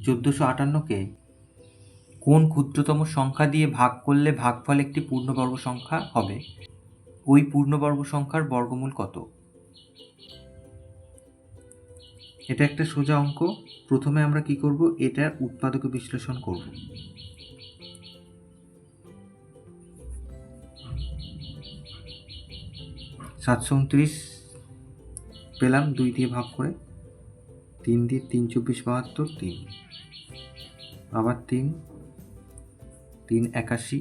1458কে কোন ক্ষুদ্রতম সংখ্যা দিয়ে ভাগ করলে ভাগফল একটি পূর্ণবর্গ সংখ্যা হবে? ওই পূর্ণবর্গ সংখ্যার বর্গমূল কত? এটা একটা সোজা অঙ্ক। প্রথমে আমরা কি করব, এটার উৎপাদক বিশ্লেষণ করব। $729 পেলাম 2 দিয়ে ভাগ করে, 3 দিয়ে 3 24 72, 3 আবার 3 3 81,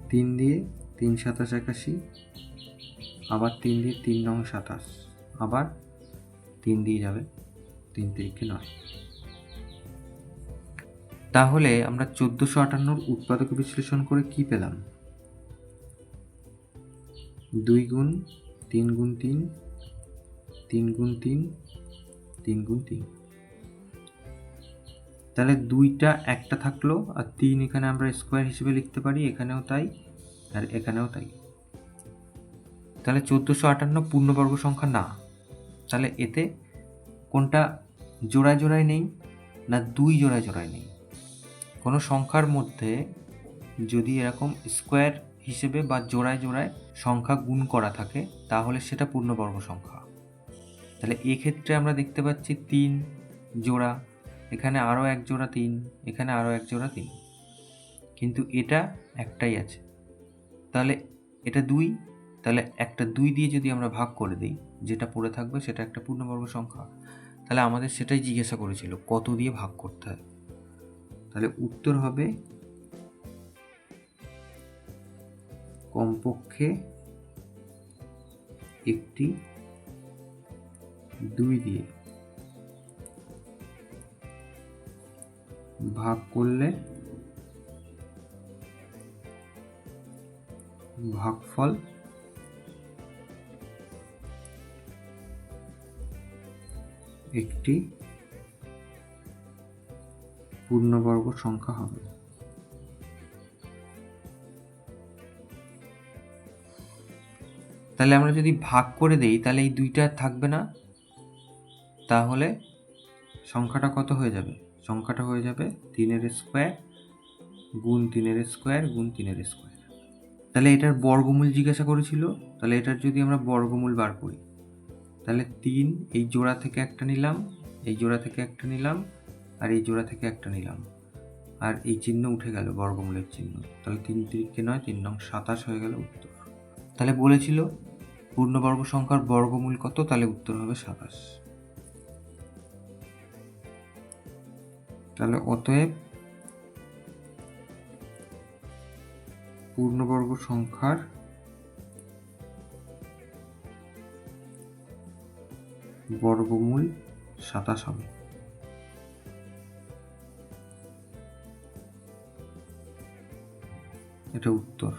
3 দিয়ে 3 27 81, আবার 3 দিয়ে 3 9 27, আবার 3 দিয়ে যাবে, 3 3 9। তাহলে আমরা 1458 উৎপাদক বিশ্লেষণ করে কি পেলাম? 2 গুণ 3 গুণ 3, 3 গুণ 3, 3 গুণ 3। তাহলে 2টা একটা থাকলো, আর 3 এখানে আমরা স্কোয়ার হিসেবে লিখতে পারি, এখানেও তাই আর এখানেও তাই। তাহলে 1458 পূর্ণবর্গ সংখ্যা না। তাহলে এতে কোনটা জোড়ায় জোড়ায় নেই না 2 জোড়ায় জোড়ায় নেই? কোনো সংখ্যার মধ্যে যদি এরকম স্কোয়ার হিসেবে বা জোড়ায় জোড়ায় সংখ্যা গুণ করা থাকে তাহলে সেটা পূর্ণবর্গ সংখ্যা। তাহলে এক্ষেত্রে আমরা দেখতে পাচ্ছি 3 জোড়া, এখানে আরও 1 জোড়া 3, এখানে আরও 1 জোড়া 3, কিন্তু এটা একটাই আছে। তাহলে এটা 2, তাহলে একটা 2 দিয়ে যদি আমরা ভাগ করে দিই, যেটা পড়ে থাকবে সেটা একটা পূর্ণবর্গ সংখ্যা। তাহলে আমাদের সেটাই জিজ্ঞাসা করেছিল, কত দিয়ে ভাগ করতে হয়। তাহলে উত্তর হবে কমপক্ষে একটি 2 দিয়ে ভাগ করলে ভাগফল একটি পূর্ণবর্গ সংখ্যা হবে। তাহলে আমরা যদি ভাগ করে দেই তাহলে এই 2টা থাকবে না, তাহলে সংখ্যাটা কত হয়ে যাবে? সংখ্যাটা হয়ে যাবে 3 স্কোয়ার গুণ 3 স্কোয়ার গুণ 3 স্কোয়ার। তাহলে এটার বর্গমূল জিজ্ঞাসা করেছিল, তাহলে এটার যদি আমরা বর্গমূল বার করি, তাহলে 3 এই জোড়া থেকে একটা নিলাম, এই জোড়া থেকে একটা নিলাম, আর এই জোড়া থেকে একটা নিলাম, আর এই চিহ্ন উঠে গেল, বর্গমূলের চিহ্ন। তাহলে 3 3 9, 3 9 27 হয়ে গেল উত্তর। তাহলে বলেছিল পূর্ণবর্গ সংখ্যার বর্গমূল কত, তাহলে উত্তর হবে 27। তাহলে অতএব পূর্ণবর্গ সংখ্যার বর্গমূল 27 হবে। এটা উত্তর।